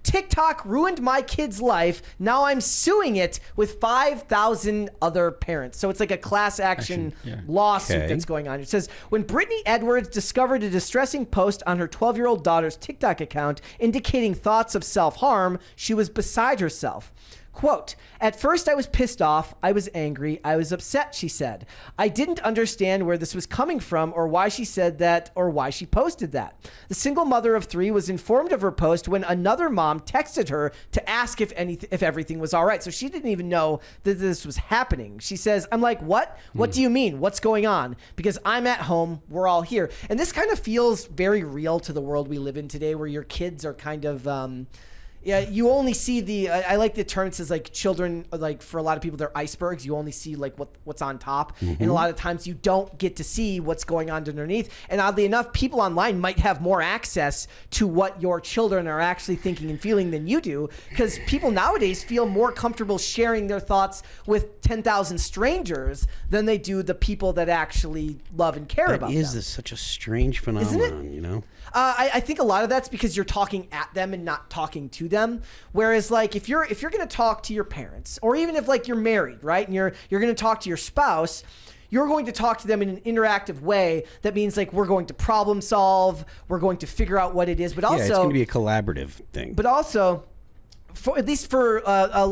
TikTok ruined my kid's life. Now I'm suing it with 5,000 other parents. So it's like a class action lawsuit that's going on. It says, when Brittany Edwards discovered a distressing post on her 12-year-old daughter's TikTok account indicating thoughts of self-harm, she was beside herself. Quote, at first I was pissed off, I was angry, I was upset, she said. I didn't understand where this was coming from or why she said that or why she posted that. The single mother of 3 was informed of her post when another mom texted her to ask if everything was all right. So she didn't even know that this was happening. She says, I'm like, what? What do you mean? What's going on? Because I'm at home, we're all here. And this kind of feels very real to the world we live in today, where your kids are kind of... yeah, you only see the. I like the term. It says like children, like for a lot of people, they're icebergs. You only see like what's on top, and a lot of times you don't get to see what's going on underneath. And oddly enough, people online might have more access to what your children are actually thinking and feeling than you do, because people nowadays feel more comfortable sharing their thoughts with 10,000 strangers than they do the people that actually love and care about them. That is such a strange phenomenon, you know. I think a lot of that's because you're talking at them and not talking to them. Whereas, like, if you're going to talk to your parents, or even if like you're married, right, and you're going to talk to your spouse, you're going to talk to them in an interactive way. That means like we're going to problem solve, we're going to figure out what it is, but also it's going to be a collaborative thing. But also, at least for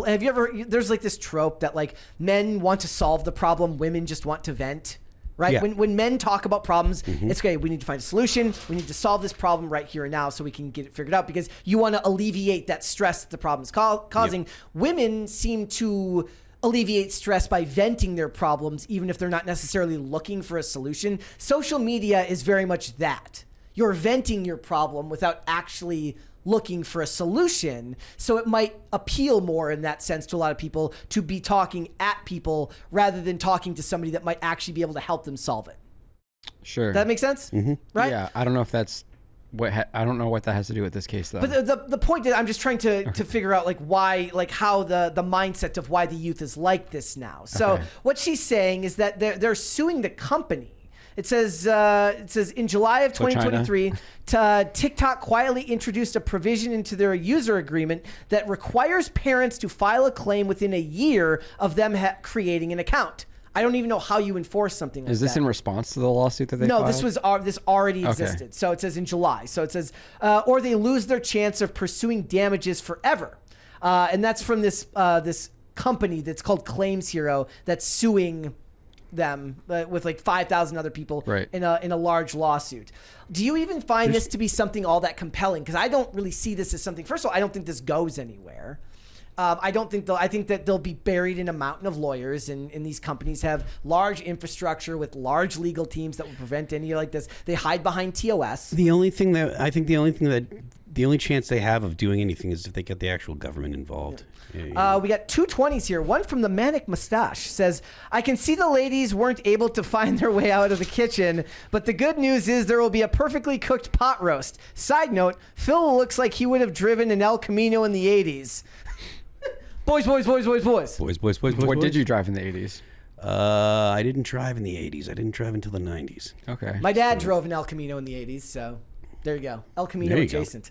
have you ever? There's like this trope that like men want to solve the problem, women just want to vent. Right? Yeah. When men talk about problems, it's okay. We need to find a solution. We need to solve this problem right here and now so we can get it figured out, because you want to alleviate that stress that the problem is causing. Yep. Women seem to alleviate stress by venting their problems, even if they're not necessarily looking for a solution. Social media is very much that. You're venting your problem without actually looking for a solution. So it might appeal more in that sense to a lot of people to be talking at people rather than talking to somebody that might actually be able to help them solve it. Sure. Does that make sense? Right? Yeah. I don't know if that's I don't know what that has to do with this case, though. But the point is, I'm just trying to figure out like why, like how the mindset of why the youth is like this now. So what she's saying is that they're suing the company. It says in July of 2023, TikTok quietly introduced a provision into their user agreement that requires parents to file a claim within a year of them creating an account. I don't even know how you enforce something like that. Is this in response to the lawsuit that they filed? No, this already existed. So it says in July. So it says, or they lose their chance of pursuing damages forever. And that's from this company that's called Claims Hero that's suing them with like 5,000 other people in a large lawsuit. Do you even find this to be something all that compelling? Because I don't really see this as something. First of all, I don't think this goes anywhere. I think that they'll be buried in a mountain of lawyers, and these companies have large infrastructure with large legal teams that will prevent any like this. They hide behind TOS. The only chance they have of doing anything is if they get the actual government involved. We got 220s here. One from the Manic Mustache says, I can see the ladies weren't able to find their way out of the kitchen, but the good news is there will be a perfectly cooked pot roast. Side note, Phil looks like he would have driven an El Camino in the 80s. Boys. Boys. What did you drive in the 80s? I didn't drive in the 80s. I didn't drive until the 90s. Okay. My dad drove an El Camino in the 80s, so there you go. El Camino adjacent.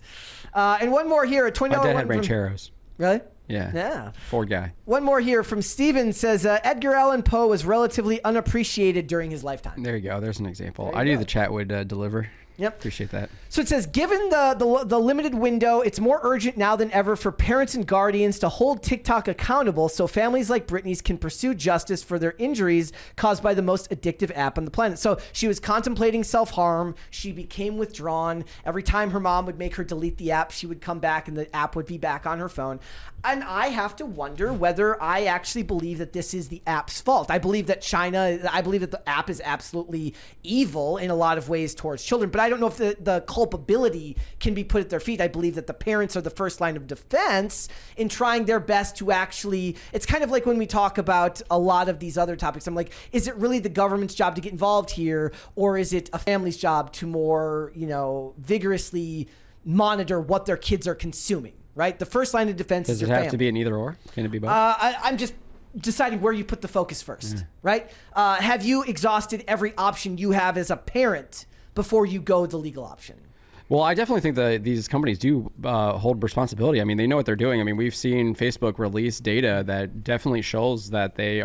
And one more here, a $20 My dad had rancheros. Really? Yeah. Ford guy. One more here from Steven says, Edgar Allan Poe was relatively unappreciated during his lifetime. There you go. There's an example. I knew the chat would deliver. Yep. Appreciate that. So it says, given the limited window, it's more urgent now than ever for parents and guardians to hold TikTok accountable so families like Brittany's can pursue justice for their injuries caused by the most addictive app on the planet. So she was contemplating self-harm. She became withdrawn. Every time her mom would make her delete the app, she would come back and the app would be back on her phone. And I have to wonder whether I actually believe that this is the app's fault. I believe that the app is absolutely evil in a lot of ways towards children, but I don't know if the culpability can be put at their feet. I believe that the parents are the first line of defense in trying their best to actually, it's kind of like when we talk about a lot of these other topics, I'm like, is it really the government's job to get involved here? Or is it a family's job to more, vigorously monitor what their kids are consuming, right? The first line of defense is your family. Does it have to be an either or? Can it be both? I'm just deciding where you put the focus first, right? Have you exhausted every option you have as a parent before you go the legal option? Well, I definitely think that these companies do hold responsibility. I mean, they know what they're doing. I mean, we've seen Facebook release data that definitely shows that they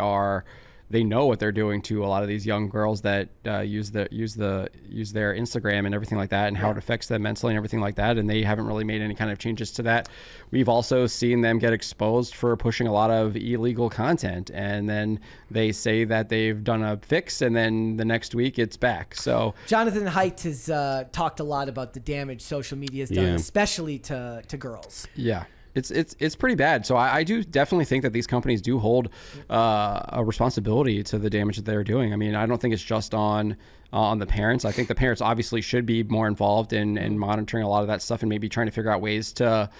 know what they're doing to a lot of these young girls that use their Instagram and everything like that, and how it affects them mentally and everything like that. And they haven't really made any kind of changes to that. We've also seen them get exposed for pushing a lot of illegal content, and then they say that they've done a fix, and then the next week it's back. So Jonathan Haidt has talked a lot about the damage social media has done, especially to girls. Yeah. It's pretty bad. So I do definitely think that these companies do hold a responsibility to the damage that they're doing. I mean, I don't think it's just on the parents. I think the parents obviously should be more involved in monitoring a lot of that stuff and maybe trying to figure out ways to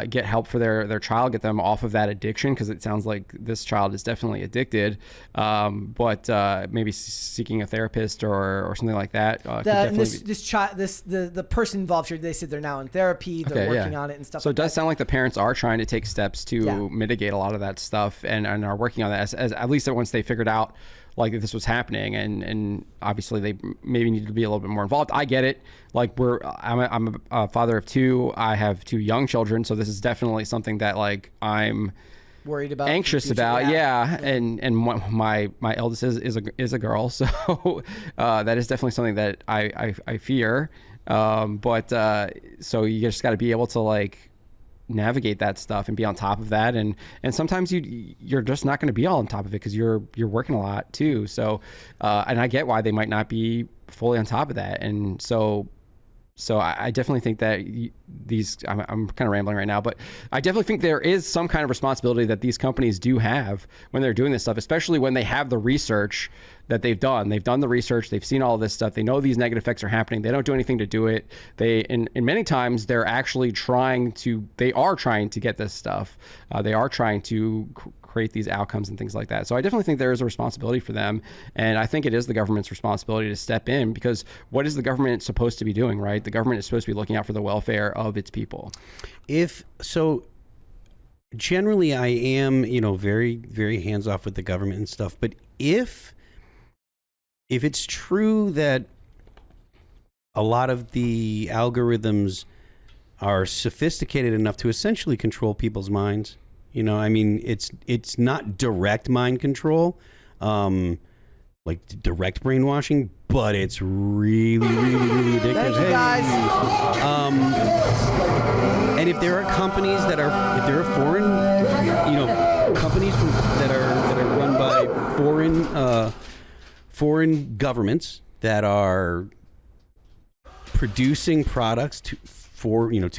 get help for their child, get them off of that addiction, because it sounds like this child is definitely addicted. But maybe seeking a therapist or something like that. The person involved here, they said they're now in therapy, they're working on it and stuff. So like it does that. sound like the parents are trying to take steps to mitigate a lot of that stuff and are working on that as at least once they figured out like if this was happening, and obviously they maybe need to be a little bit more involved. I get it. Like I'm a father of two. I have two young children, so this is definitely something that like I'm worried about, anxious about. Yeah. And my eldest is a girl, so that is definitely something that I fear. So you just got to be able to like navigate that stuff and be on top of that, and sometimes you're just not going to be all on top of it because you're working a lot too. So and I get why they might not be fully on top of that, and so I definitely think that I'm kind of rambling right now, but I definitely think there is some kind of responsibility that these companies do have when they're doing this stuff, especially when they have the research that they've done. They've done the research. They've seen all this stuff. They know these negative effects are happening. They don't do anything to do it. In many times they're actually trying to get this stuff. They are trying to create these outcomes and things like that. So I definitely think there is a responsibility for them. And I think it is the government's responsibility to step in, because what is the government supposed to be doing, right? The government is supposed to be looking out for the welfare of its people. Generally I am, very, very hands off with the government and stuff. But if it's true that a lot of the algorithms are sophisticated enough to essentially control people's minds, it's not direct mind control, like direct brainwashing, but it's really, really, really addictive. Thank you, guys. And if there are companies if there are foreign, companies that are run by foreign governments that are producing products to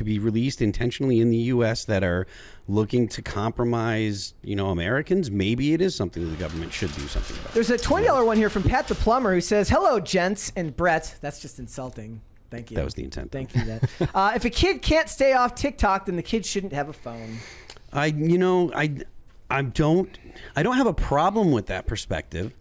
be released intentionally in the U.S. that are looking to compromise, Americans, maybe it is something that the government should do something about. There's a $20 one here from Pat the Plumber who says, "Hello, gents," and Brett. That's just insulting. Thank you. That was the intent. Thank you. If a kid can't stay off TikTok, then the kid shouldn't have a phone. I don't have a problem with that perspective.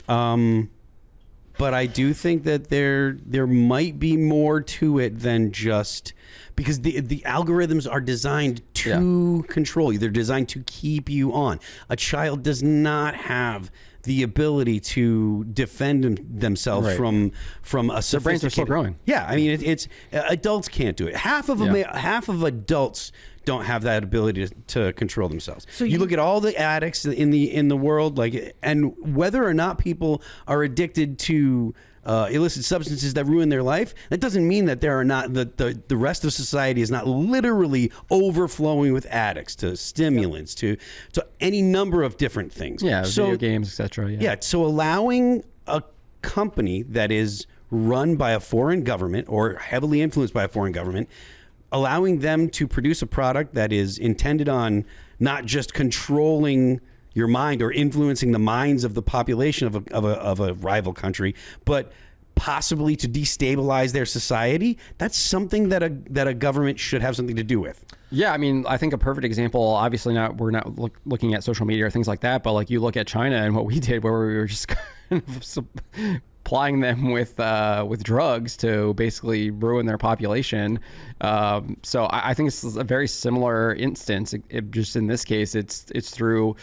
But I do think that there might be more to it than just because the algorithms are designed to control you. They're designed to keep you on. A child does not have the ability to defend themselves from a sophisticated. Their brains are still growing. Yeah, I mean it's adults can't do it. Half of adults don't have that ability to control themselves. So you look at all the addicts in the world, and whether or not people are addicted to illicit substances that ruin their life, that doesn't mean that there are not the rest of society is not literally overflowing with addicts to stimulants to any number of different things. Yeah, video games, etc. Yeah, so allowing a company that is run by a foreign government or heavily influenced by a foreign government, allowing them to produce a product that is intended on not just controlling your mind or influencing the minds of the population of a rival country, but possibly to destabilize their society, that's something that a government should have something to do with. Yeah, I mean, I think a perfect example, obviously we're not looking at social media or things like that, but like you look at China and what we did, where we were just kind of supplying them with drugs to basically ruin their population. So I think it's a very similar instance. Just in this case, it's through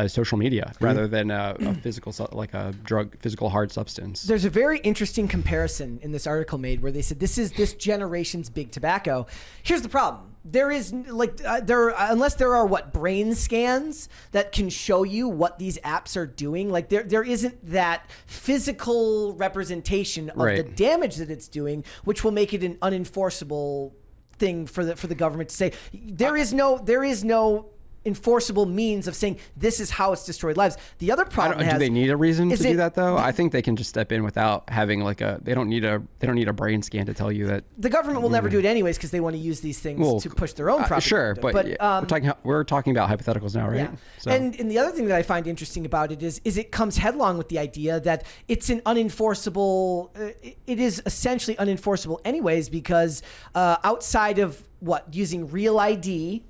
social media rather than a physical, like a physical hard substance. There's a very interesting comparison in this article made where they said this is this generation's big tobacco. Here's the problem. There is unless there are brain scans that can show you what these apps are doing. Like there isn't that physical representation of the damage that it's doing, which will make it an unenforceable thing for the government to say. There is no enforceable means of saying this is how it's destroyed lives. The other problem do they need a reason to do that though? I think they can just step in without having they don't need a brain scan to tell you that. The government will never do it anyways because they want to use these things to push their own propaganda. Sure, but we're talking about hypotheticals now, right? Yeah. So. And the other thing that I find interesting about it is it comes headlong with the idea that it's an unenforceable. It is essentially unenforceable anyways because outside of using real ID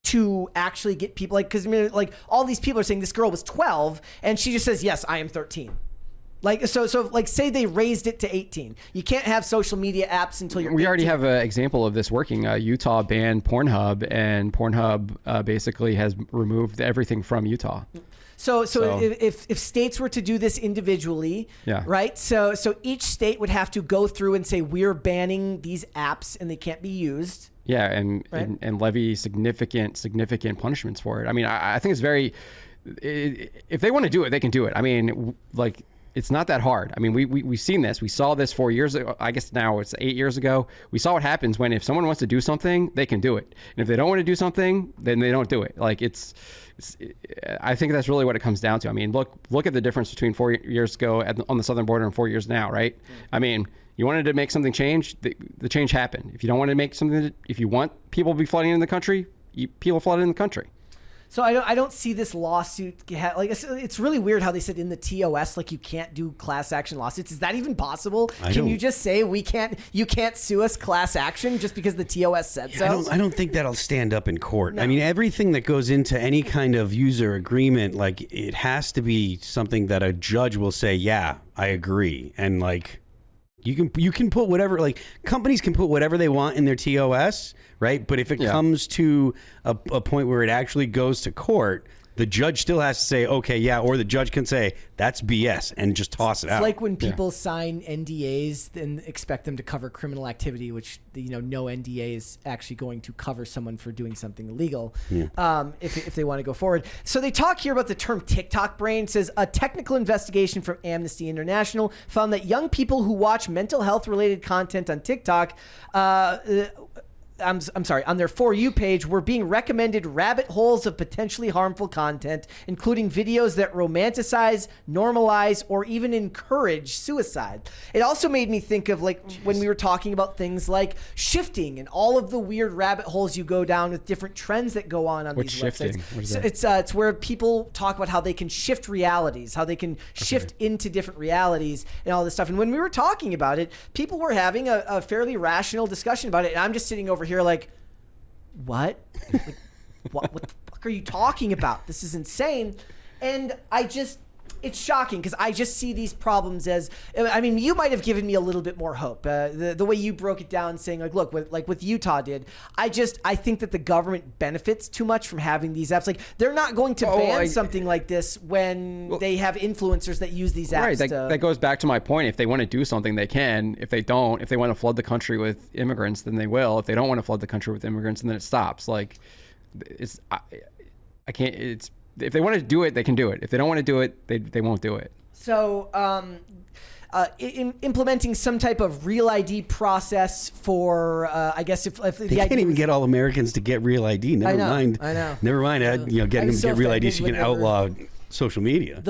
to actually get people because all these people are saying this girl was 12 and she just says, yes, I am 13. So say they raised it to 18. You can't have social media apps until you're 18. We already have an example of this working. Utah banned Pornhub, and Pornhub basically has removed everything from Utah. So if states were to do this individually, right? So each state would have to go through and say, we're banning these apps and they can't be used. Yeah, and levy significant punishments for it. I mean, I think it's if they want to do it, they can do it. I mean, it's not that hard. I mean, we've seen this. We saw this 4 years ago. I guess now it's 8 years ago. We saw what happens when if someone wants to do something, they can do it. And if they don't want to do something, then they don't do it. I think that's really what it comes down to. I mean, look at the difference between 4 years ago on the southern border and 4 years now, right? I mean, you wanted to make something change, the change happened. If you don't want to make something, if you want people to be flooding in the country, people flood in the country. So I don't see this lawsuit it's really weird how they said in the TOS you can't do class action lawsuits. Is that even possible? Can you just say you can't sue us class action just because the TOS said so? I don't think that'll stand up in court. No. I mean, everything that goes into any kind of user agreement, it has to be something that a judge will say, yeah, I agree. And you can put whatever, companies can put whatever they want in their TOS, right? But if it comes to a point where it actually goes to court, the judge still has to say, okay, yeah, or the judge can say, that's BS, and just toss it out. It's like when people sign NDAs and expect them to cover criminal activity, which, no NDA is actually going to cover someone for doing something illegal if they want to go forward. So they talk here about the term TikTok brain. It says, a technical investigation from Amnesty International found that young people who watch mental health-related content on TikTok on their For You page were being recommended rabbit holes of potentially harmful content, including videos that romanticize, normalize, or even encourage suicide. It also made me think of when we were talking about things like shifting and all of the weird rabbit holes you go down with different trends that go on these shifting? websites. So it's where people talk about how they can shift realities, how they can shift into different realities and all this stuff. And when we were talking about it, people were having a fairly rational discussion about it. And I'm just sitting over here what? What the fuck are you talking about? This is insane. And it's shocking because I just see these problems as, you might have given me a little bit more hope. The way you broke it down saying look, with Utah did, I think that the government benefits too much from having these apps. They're not going to ban something like this when they have influencers that use these apps. Right, that goes back to my point. If they want to do something, they can. If they want to flood the country with immigrants, then they will. If they don't want to flood the country with immigrants, then it stops. If they want to do it, they can do it. If they don't want to do it, they won't do it. So implementing some type of real ID process for, I guess if they can't even get all Americans to get real ID. Never mind. Getting them to get real ID so you can outlaw social media.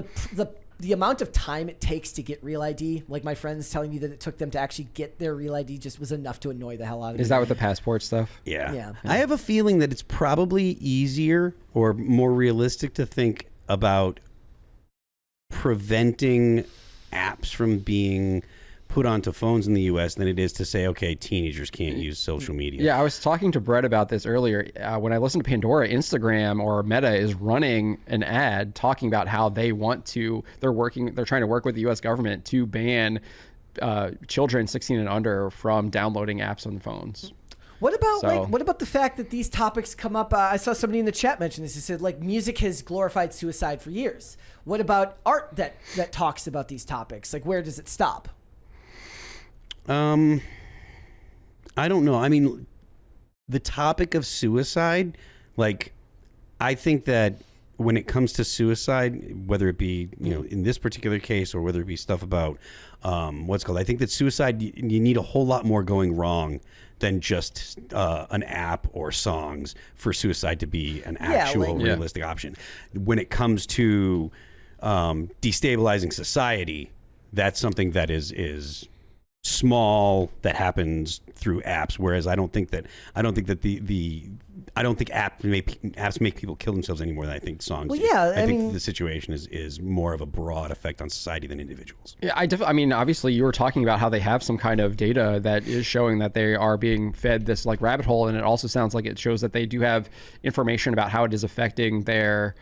The amount of time it takes to get real ID, my friends telling me that it took them to actually get their real ID just was enough to annoy the hell out of me. Is that with the passport stuff? Yeah. I have a feeling that it's probably easier or more realistic to think about preventing apps from being put onto phones in the U.S. than it is to say, okay, teenagers can't use social media. Yeah, I was talking to Brett about this earlier. When I listened to Pandora, Instagram or Meta is running an ad talking about how they're trying to work with the U.S. government to ban children 16 and under from downloading apps on phones. What about the fact that these topics come up? I saw somebody in the chat mention this. He said, like, music has glorified suicide for years. What about art that talks about these topics? Like, where does it stop? I don't know. I mean, the topic of suicide, like, I think that when it comes to suicide, whether it be, in this particular case or whether it be stuff about I think that suicide, you need a whole lot more going wrong than just an app or songs for suicide to be an actual realistic option. When it comes to destabilizing society, that's something that is small, that happens through apps. Whereas I don't think apps make people kill themselves any more than I think songs do. I think the situation is more of a broad effect on society than individuals. Yeah, I mean, obviously you were talking about how they have some kind of data that is showing that they are being fed this like rabbit hole. And it also sounds like it shows that they do have information about how it is affecting their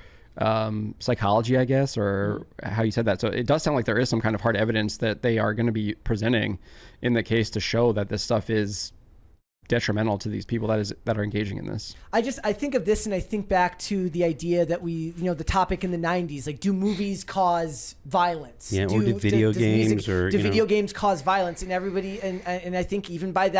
psychology, I guess, or how you said that. So it does sound like there is some kind of hard evidence that they are going to be presenting in the case to show that this stuff is detrimental to these people that are engaging in this. I think of this and I think back to the idea that the topic in the 90s, like, do movies cause violence? Yeah, or did video games video games cause violence? And everybody, and I think even by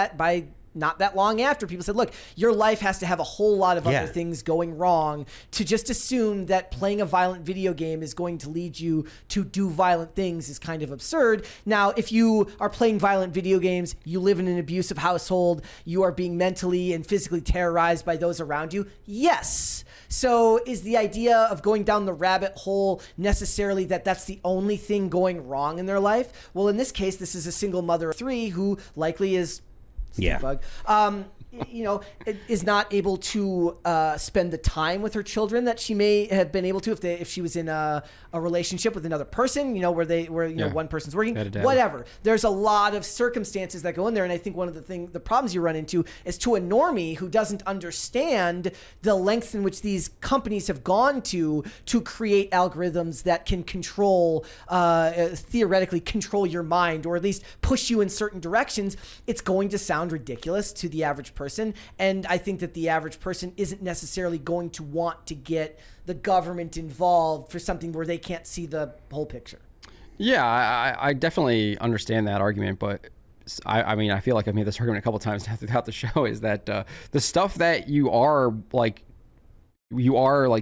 not that long after, people said, look, your life has to have a whole lot of other things going wrong to just assume that playing a violent video game is going to lead you to do violent things is kind of absurd. Now, if you are playing violent video games, you live in an abusive household, you are being mentally and physically terrorized by those around you. Yes. So is the idea of going down the rabbit hole necessarily that that's the only thing going wrong in their life? Well, in this case, this is a single mother of 3 who likely is bug, is not able to spend the time with her children that she may have been able to if she was in a relationship with another person, where one person's working, whatever. There's a lot of circumstances that go in there. And I think one of the problems you run into is to a normie who doesn't understand the lengths in which these companies have gone to create algorithms that can theoretically control your mind, or at least push you in certain directions. It's going to sound ridiculous to the average person, and I think that the average person isn't necessarily going to want to get the government involved for something where they can't see the whole picture. Yeah, I definitely understand that argument, but I mean, I feel like I've made this argument a couple of times throughout the show, is that the stuff that you are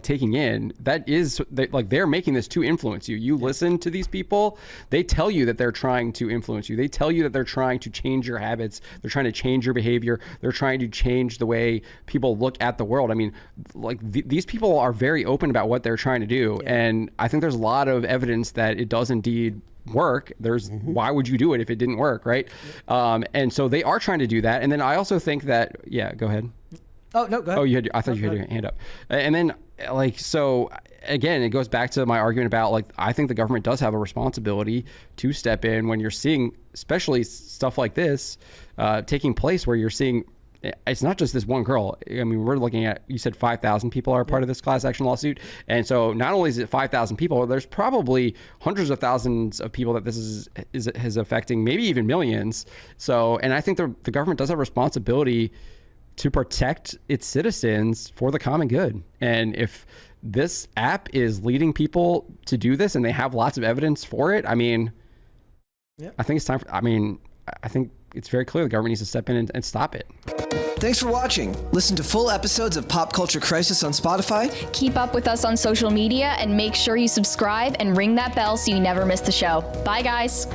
taking in, they're making this to influence you. You listen to these people, they tell you that they're trying to influence you. They tell you that they're trying to change your habits. They're trying to change your behavior. They're trying to change the way people look at the world. I mean, these people are very open about what they're trying to do. Yeah. And I think there's a lot of evidence that it does indeed work. Why would you do it if it didn't work, right? Yeah. And so they are trying to do that. And then I also think that, go ahead. Oh, no, go ahead. Oh, I thought you had your hand up. And then, so again, it goes back to my argument about, I think the government does have a responsibility to step in when you're seeing, especially stuff like this, taking place, where you're seeing, it's not just this one girl. I mean, we're looking at, you said 5,000 people are part of this class action lawsuit. And so not only is it 5,000 people, there's probably hundreds of thousands of people that this is affecting, maybe even millions. So, and I think the government does have a responsibility to protect its citizens for the common good. And if this app is leading people to do this and they have lots of evidence for it, I mean, I think it's time I think it's very clear the government needs to step in and stop it. Thanks for watching. Listen to full episodes of Pop Culture Crisis on Spotify. Keep up with us on social media and make sure you subscribe and ring that bell so you never miss the show. Bye, guys.